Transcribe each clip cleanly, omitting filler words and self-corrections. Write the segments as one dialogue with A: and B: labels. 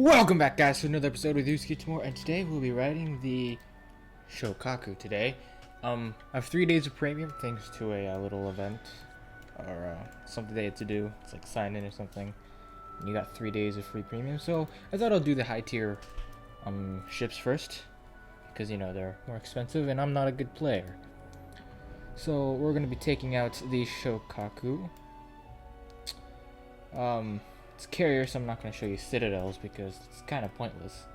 A: Welcome back, guys, to another episode with Yusuke, and today we'll be riding the Shokaku today. I have 3 days of premium thanks to a little event or something they had to do. It's like sign in or something. And you got 3 days of free premium, so I thought I'll do the high tier ships first because you know they're more expensive and I'm not a good player. So we're gonna be taking out the Shokaku. It's carrier, so I'm not going to show you citadels because it's kind of pointless.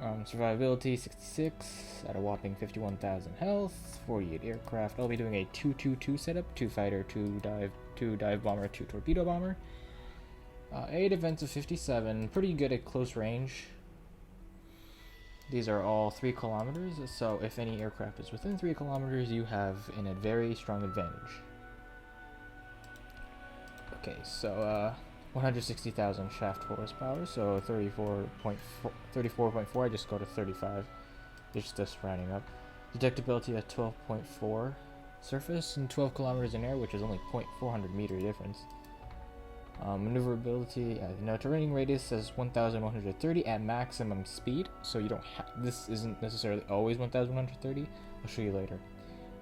A: Survivability 66 at a whopping 51,000 health, 48 aircraft. I'll be doing a 2-2-2 setup: 2 fighter, 2 dive bomber, 2 torpedo bomber. 8 events of 57, pretty good at close range. These are all 3 kilometers, so if any aircraft is within 3 kilometers, you have a very strong advantage. Okay, so 160,000 shaft horsepower, so 34.4. I just go to 35. It's just rounding up. Detectability at 12.4 surface and 12 kilometers in air, which is only 0.400 meter difference. Maneuverability, no, terrain radius says 1,130 at maximum speed, so you don't this isn't necessarily always 1,130. I'll show you later.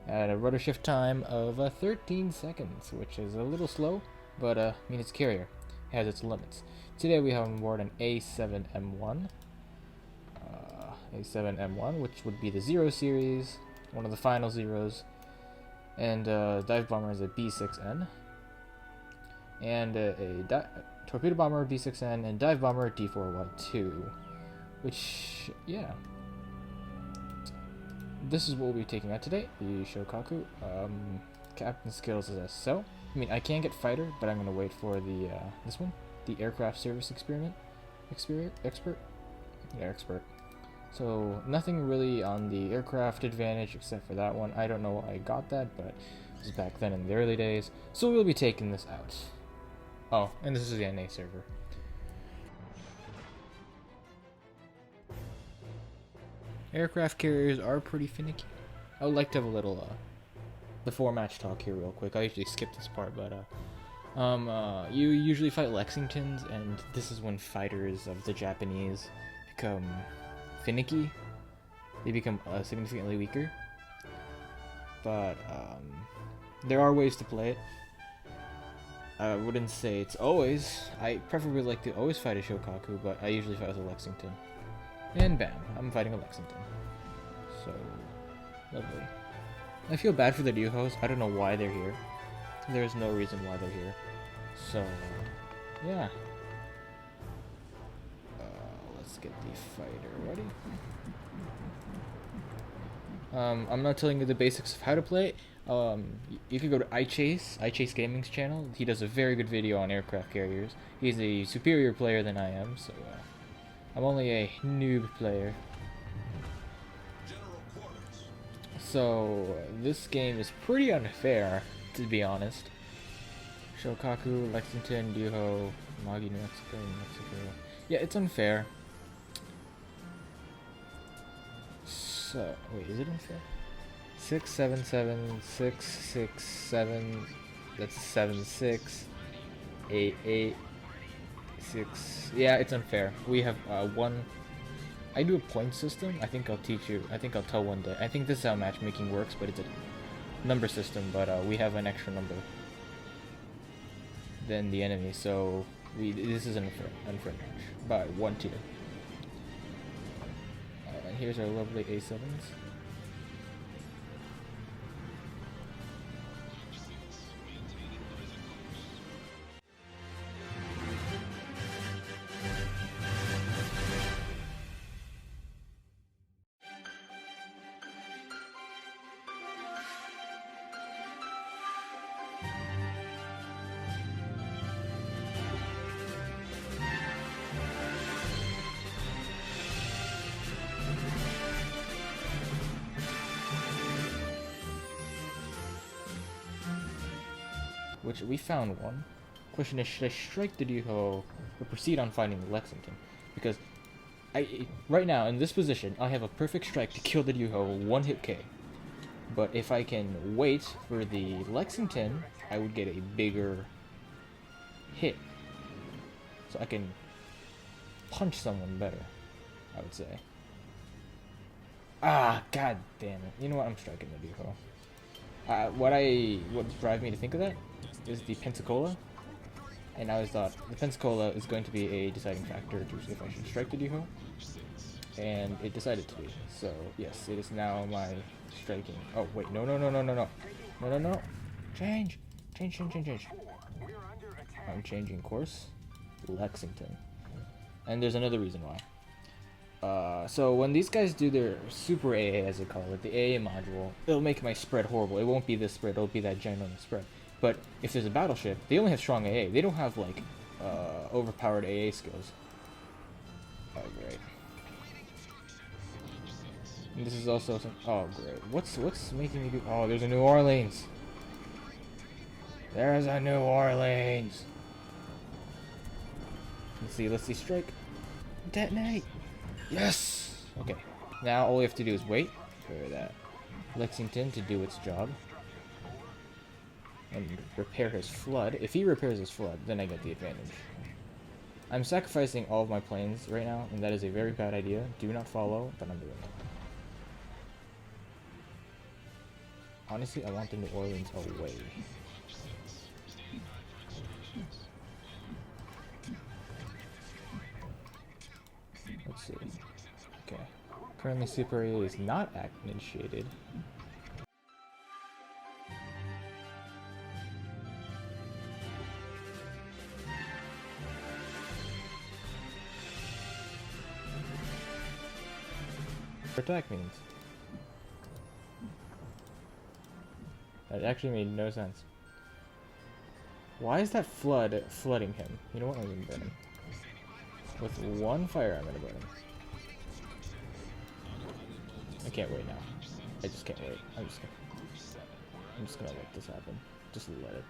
A: At a rudder shift time of 13 seconds, which is a little slow, but I mean it's carrier. Has its limits. Today we have on board an A7M1, which would be the 0 series, one of the final zeros, and dive bomber is a B6N, and torpedo bomber B6N, and dive bomber D4Y2, which, yeah, this is what we'll be taking out today, the Shokaku. Captain skills is SO. I mean, I can get fighter, but I'm gonna wait for the this one, the aircraft service expert. So nothing really on the aircraft advantage except for that one. I don't know why I got that, but it was back then in the early days. So we'll be taking this out. Oh, and this is the NA server. Aircraft carriers are pretty finicky. I would like to have a little before match talk here real quick. I usually skip this part, but you usually fight Lexingtons, and this is when fighters of the Japanese become finicky. They become significantly weaker, but there are ways to play it. I wouldn't say it's always. I preferably like to always fight a Shokaku, but I usually fight with a Lexington. And bam, I'm fighting a Lexington. So lovely. I feel bad for the Ryuhos. I don't know why they're here. There's no reason why they're here. So, yeah. Let's get the fighter ready. I'm not telling you the basics of how to play it. You can go to iChase Gaming's channel. He does a very good video on aircraft carriers. He's a superior player than I am, so I'm only a noob player. So, this game is pretty unfair, to be honest. Shokaku, Lexington, Ryuho, Magi, New Mexico. Yeah, it's unfair. So, wait, is it unfair? 6, 7, 7, 6, 6, 7, that's 7, 6, 8, 8, 6. Yeah, it's unfair. We have 1. I do a point system. I think I'll teach you. I think I'll tell one day. I think this is how matchmaking works, but it's a number system. But we have an extra number than the enemy, so this is an unfair match by 1 tier. And here's our lovely A7s. Which we found one. Question is, should I strike the Ryuho or proceed on finding Lexington? Because right now in this position, I have a perfect strike to kill the Ryuho, 1-hit K. But if I can wait for the Lexington, I would get a bigger hit. So I can punch someone better, I would say. Ah, god damn it. You know what? I'm striking the Duho. What drives me to think of that is the Pensacola. And I always thought the Pensacola is going to be a deciding factor to see if I should strike the Duho. And it decided to be. So, yes, it is now my striking. Oh, wait, no. No. Change. I'm changing course. Lexington. And there's another reason why. So when these guys do their super AA, as they call it, the AA module, it'll make my spread horrible. It won't be this spread, it'll be that ginormous spread. But if there's a battleship, they only have strong AA. They don't have, like, overpowered AA skills. Oh, great. And this is also some... Oh, great. What's making me do... Oh, there's a New Orleans. There's a New Orleans. Let's see, strike. Detonate. Yes! Okay. Now all we have to do is wait for that Lexington to do its job. And repair his flood. If he repairs his flood, then I get the advantage. I'm sacrificing all of my planes right now, and that is a very bad idea. Do not follow, but I'm doing it. Honestly, I want the New Orleans away. Let's see. Okay. Currently, Super A is not initiated. Attack means. That actually made no sense. Why is that flood flooding him? You know what? I'm gonna burn him. With one fire, I'm gonna burn him. I can't wait now. I just can't wait. I'm just gonna let this happen. Just let it.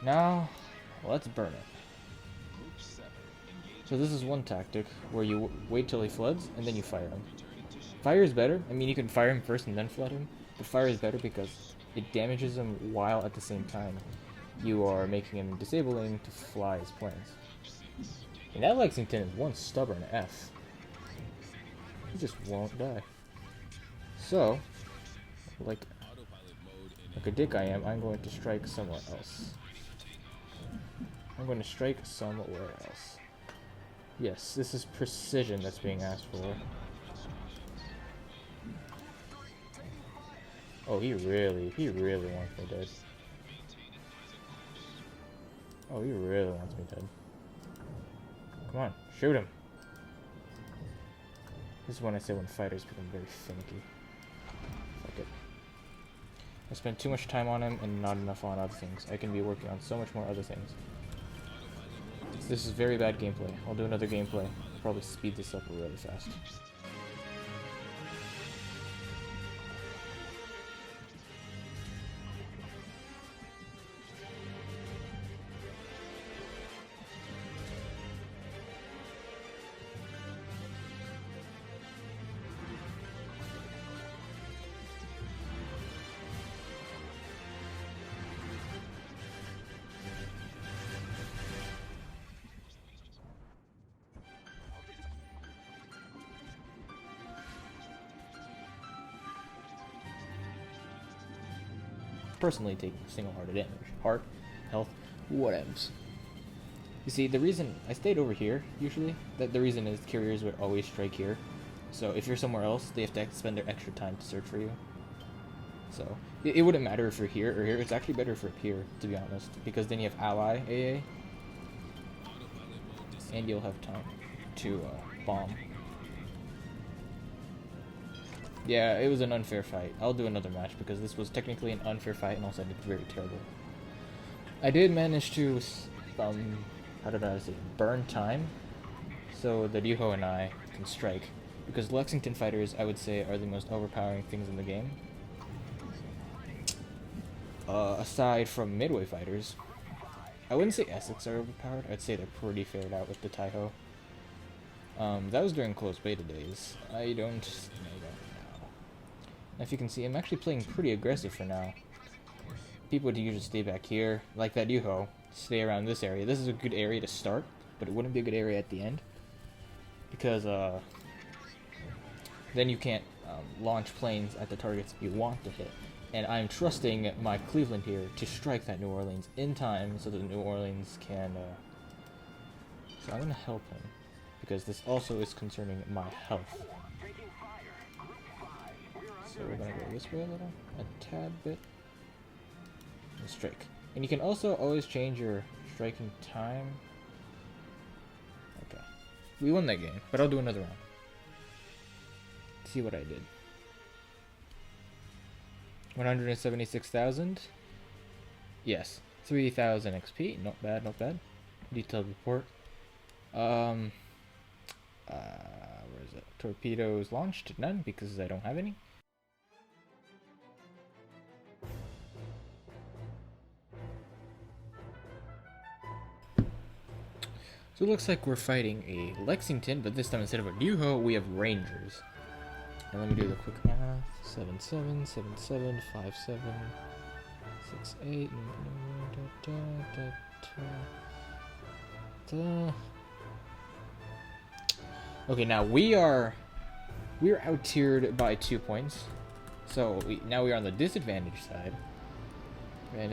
A: Now, let's burn it. So this is one tactic where you wait till he floods and then you fire him. Fire is better. I mean, you can fire him first and then flood him, but fire is better because it damages him while at the same time you are making him disabling to fly his planes. And that Lexington is one stubborn F. He just won't die. So, like a dick I am, I'm going to strike somewhere else. I'm going to strike somewhere else. Yes, this is precision that's being asked for. Oh, he really wants me dead. Oh, he really wants me dead. Come on, shoot him. This is when I say when fighters become very finicky. Fuck it. I spent too much time on him and not enough on other things. I can be working on so much more other things. This is very bad gameplay. I'll do another gameplay. Probably speed this up really fast. Personally taking single-hearted damage. Heart, health, whatevs. You see, the reason I stayed over here, usually, the reason is carriers would always strike here. So if you're somewhere else, they have to spend their extra time to search for you. So it wouldn't matter if you're here or here. It's actually better if you're here, to be honest, because then you have ally AA, and you'll have time to bomb. Yeah, it was an unfair fight. I'll do another match because this was technically an unfair fight and also I did very terrible. I did manage to, how did I say, burn time so that Yuho and I can strike. Because Lexington fighters, I would say, are the most overpowering things in the game. Aside from Midway fighters, I wouldn't say Essex are overpowered. I'd say they're pretty fared out with the Taiho. That was during closed beta days. I don't know that now. If you can see, I'm actually playing pretty aggressive for now. People would usually stay back here, like that Yuho, stay around this area. This is a good area to start, but it wouldn't be a good area at the end. because then you can't launch planes at the targets you want to hit. And I'm trusting my Cleveland here to strike that New Orleans in time so that New Orleans can... So I'm going to help him, because this also is concerning my health. So we're going to go this way a little, a tad bit, and strike. And you can also always change your striking time. Okay. We won that game, but I'll do another round. See what I did. 176,000. Yes. 3,000 XP. Not bad, not bad. Detailed report. Where is it? Torpedoes launched? None, because I don't have any. So it looks like we're fighting a Lexington, but this time instead of a Duho, we have Rangers. And let me do the quick math. 7, 7, 7, 7, 5, 7, 6, 8. Okay, now we're out tiered by 2 points. So now we are on the disadvantage side. And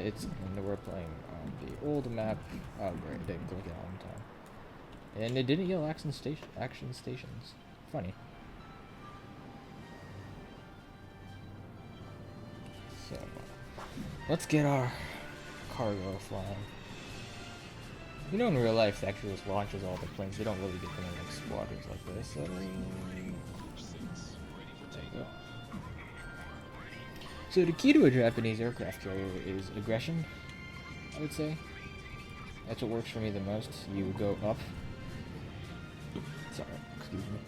A: we're playing on the old map. Oh great, didn't click it on time. And it didn't yell action stations. Funny. So let's get our cargo flying. You know, in real life, it actually just launches all the planes. They don't really get them in like squadrons like this. So the key to a Japanese aircraft carrier is aggression, I would say. That's what works for me the most. You go up. Sorry, excuse me.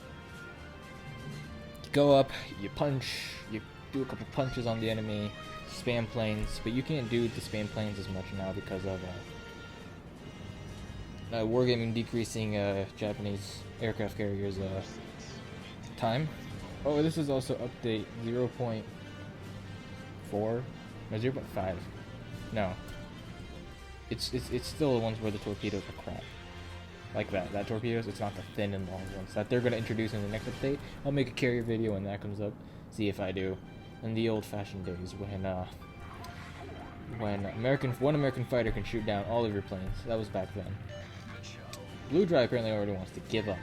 A: You go up, you punch, you do a couple punches on the enemy, spam planes, but you can't do the spam planes as much now because of wargaming decreasing Japanese aircraft carriers' time. Oh, this is also update 0.4, no 0.5. No, it's still the ones where the torpedoes are crap. Like that torpedoes, it's not the thin and long ones that they're going to introduce in the next update. I'll make a carrier video when that comes up, see if I do. In the old-fashioned days when one American fighter can shoot down all of your planes. That was back then. Blue Dry apparently already wants to give up.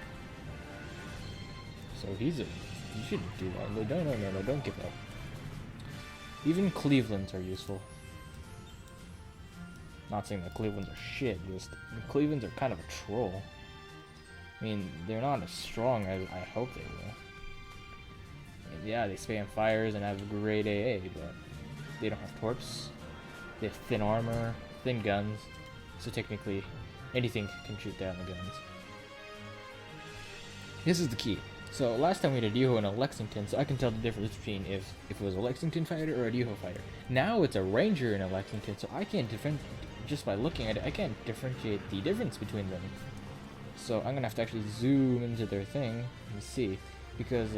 A: So you shouldn't do that. No, don't give up. Even Clevelands are useful. Not saying that Clevelands are shit, just Clevelands are kind of a troll. I mean, they're not as strong as I hope they will. And yeah, they spam fires and have great AA, but they don't have torps. They have thin armor, thin guns, so technically anything can shoot down the guns. This is the key. So last time we had a Duho and a Lexington, so I can tell the difference between if it was a Lexington fighter or a Duho fighter. Now it's a Ranger and a Lexington, so I can't just by looking at it, I can't differentiate the difference between them. So I'm gonna have to actually zoom into their thing and see, because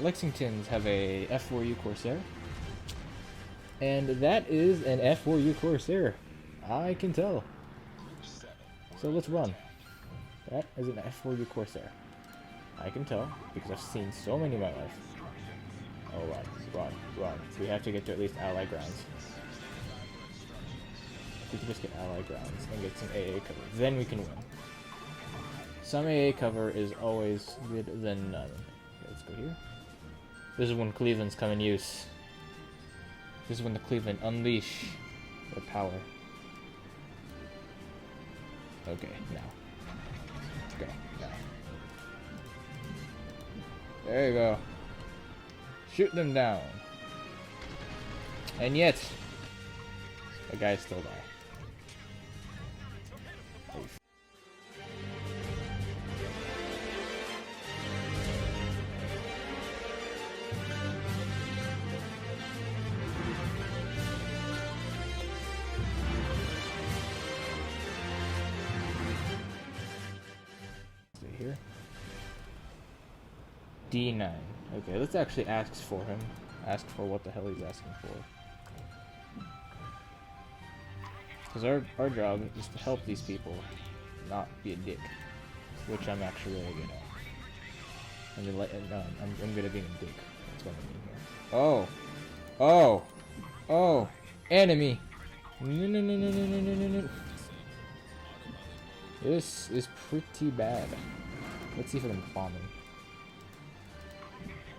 A: Lexingtons have a F4U Corsair, and that is an F4U Corsair. I can tell. So let's run. That is an F4U Corsair. I can tell, because I've seen so many in my life. Oh, run. We have to get to at least Allied grounds. We can just get Allied grounds and get some AA cover. Then we can win. Some AA cover is always good than none. Okay, let's go here. This is when Cleveland's come in use. This is when the Cleveland unleash their power. Okay, now. Go, now. There you go. Shoot them down. And yet, the guys still die. Stay here. D9. Okay, let's actually ask for him. Ask for what the hell he's asking for. Because our job is to help these people, not be a dick. Which I'm actually really good at. I'm gonna be a dick. That's what I mean here. Oh, oh, oh, enemy! No, no, no, no, no, no, no, no, no. This is pretty bad. Let's see if I can bomb him.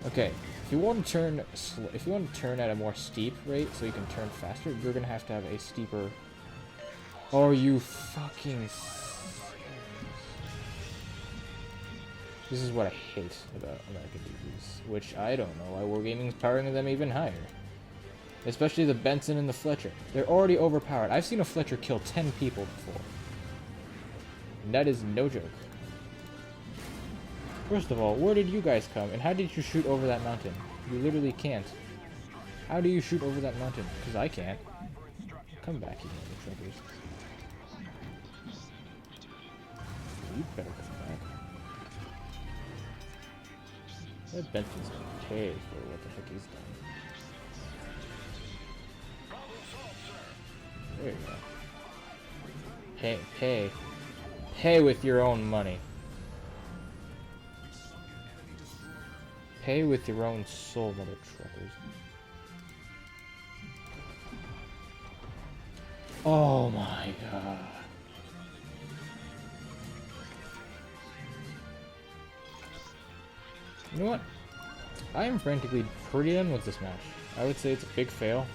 A: Okay, if you want to turn at a more steep rate so you can turn faster, you're gonna have to have a steeper. Are you fucking serious? This is what I hate about American TVs, which I don't know why Wargaming's powering them even higher. Especially the Benson and the Fletcher. They're already overpowered. I've seen a Fletcher kill 10 people before. And that is no joke. First of all, where did you guys come, and how did you shoot over that mountain? You literally can't. How do you shoot over that mountain? Because I can't. Come back, you motherfuckers. You better come back. That Benson's gonna pay for what the heck he's done. There you go. Pay with your own money. Pay with your own soul, mother truckers. Oh my god. You know what? I am frantically pretty done with this match. I would say it's a big fail.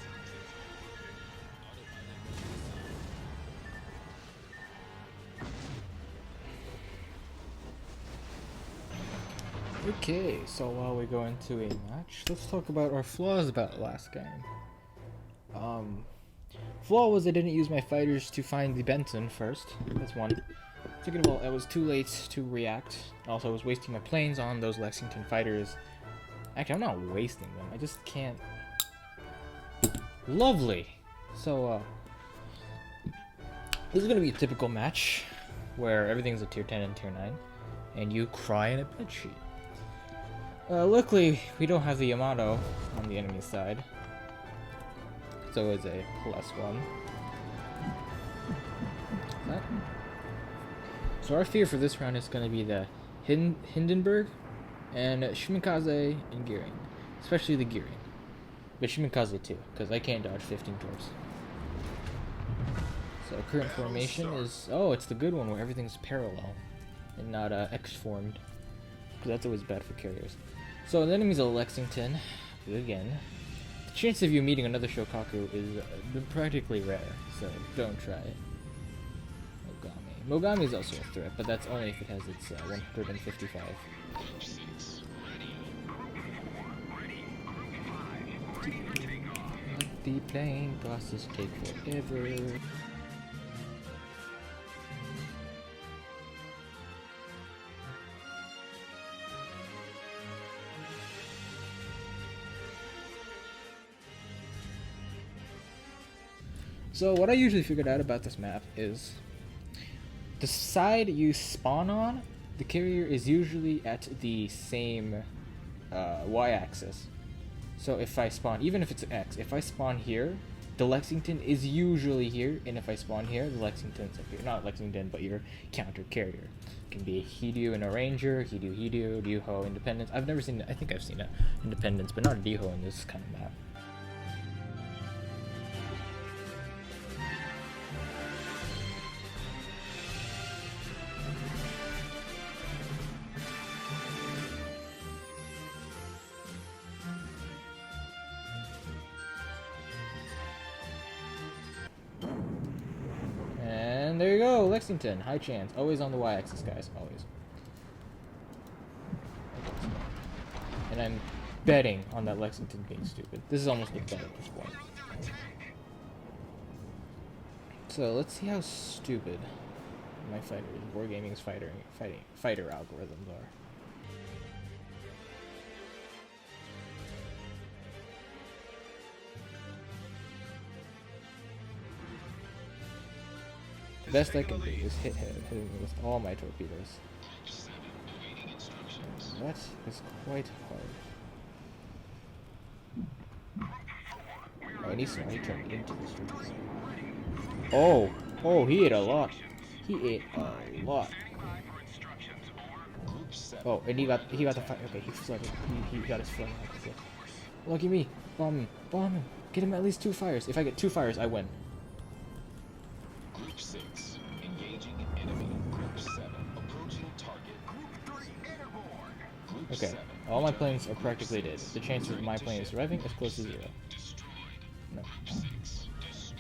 A: Okay, so while we go into a match, let's talk about our flaws about last game. Flaw was I didn't use my fighters to find the Benson first. That's one. Second of all, I was too late to react. Also, I was wasting my planes on those Lexington fighters. Actually, I'm not wasting them. I just can't. Lovely. So, this is gonna be a typical match where everything's a tier 10 and tier 9, and you cry in a bed sheet. Luckily, we don't have the Yamato on the enemy side, so it's a +1. So our fear for this round is going to be the Hindenburg and Shimikaze and Gearing, especially the Gearing, but Shimikaze too, because I can't dodge 15 torps. So current formation is, oh, it's the good one where everything's parallel and not X-formed, because that's always bad for carriers. So the enemy's a Lexington, again. The chance of you meeting another Shokaku is practically rare, so don't try it. Mogami is also a threat, but that's only if it has its 155. The plane process take forever. So what I usually figured out about this map is the side you spawn on, the carrier is usually at the same y-axis. So if I spawn, even if it's X, if I spawn here, the Lexington is usually here, and if I spawn here, the Lexington's up here. Not Lexington, but your counter carrier. It can be a Hideo and a Ranger, Hideo, Ryuho, Independence. I've never seen, I think I've seen a Independence, but not a Ryuho in this kind of map. And there you go, Lexington, high chance. Always on the y-axis, guys, always. And I'm betting on that Lexington being stupid. This is almost a bet at this point. So let's see how stupid my Wargaming's fighter algorithms are. The best I can do is hit him with all my torpedoes. That is quite hard. Oh, and he turned into the streets. Oh, he ate a lot. He ate a lot. Oh, and he got the fire. Okay, he flooded. He got his flood. Okay. Lucky me. Bomb him. Bomb him. Get him at least 2 fires. If I get 2 fires, I win.
B: Group 6, engaging enemy. Group 7, approaching target. Group 3, airborne. Group
A: Okay,
B: 7,
A: all my planes are practically dead. The chance of my plane surviving is close to 0.
B: destroyed.
A: No.
B: Group 6, destroyed.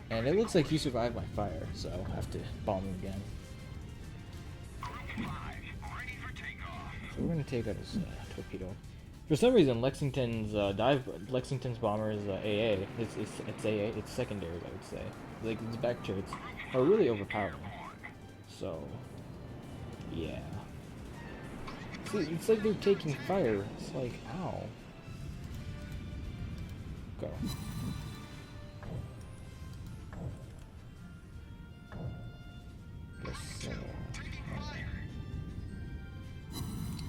A: And it looks like he survived my fire, so I'll have to bomb him again. So we're gonna take out his torpedo. For some reason, Lexington's bomber is AA. It's AA. It's secondary, I would say. Like its back turrets are really overpowering. So, yeah. See, it's like they're taking fire. It's like, ow. Go.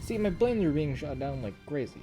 A: See, my planes are being shot down like crazy.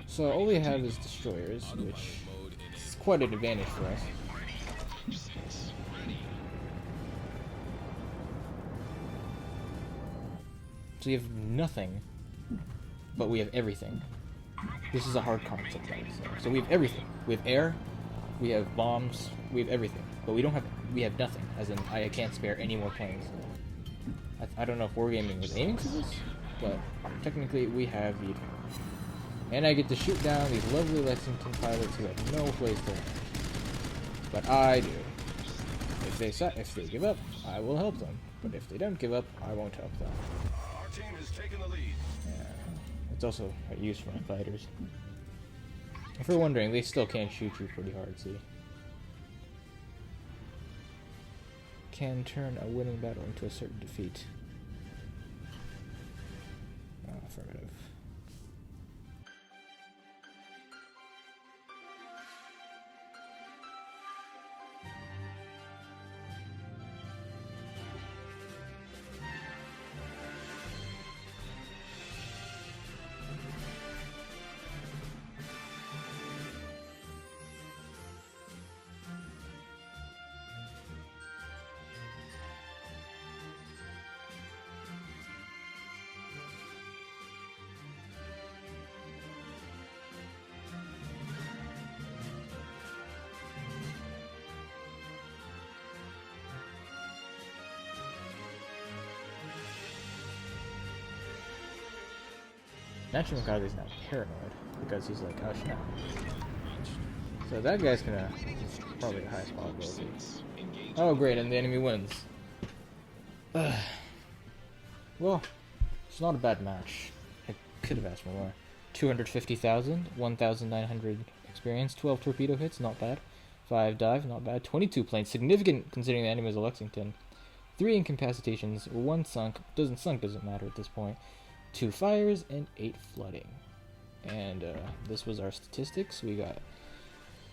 A: So all we have is destroyers, which is quite an advantage for us. So we have nothing, but we have everything. This is a hard concept, I would say. So we have everything. We have air, we have bombs, we have everything. But we have nothing, as in I can't spare any more planes. I don't know if Wargaming was aiming for this, but technically we have the advantage. And I get to shoot down these lovely Lexington pilots who have no place to land. But I do. If they give up, I will help them. But if they don't give up, I won't help them.
B: Our team has taken the lead.
A: Yeah. It's also used for my fighters. If you're wondering, they still can shoot you pretty hard, see? Can turn a winning battle into a certain defeat. Affirmative. Nachimakaze's now paranoid because he's like, oh snap. So that guy's gonna probably the highest probability. Oh great, and the enemy wins. Well, it's not a bad match. I could have asked for more. 250,000, 1,900 experience, 12 torpedo hits, not bad. 5 dive, not bad. 22 planes, significant considering the enemy was a Lexington. 3 incapacitations, 1 sunk. Doesn't matter at this point. 2 fires and 8 flooding. And this was our statistics. We got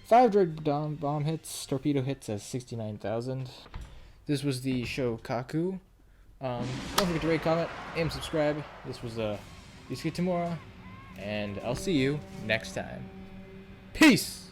A: 5 direct bomb hits, torpedo hits as 69,000. This was the Shokaku. Don't forget to rate, comment, and subscribe. This was Yusuke Tamura, and I'll see you next time. Peace!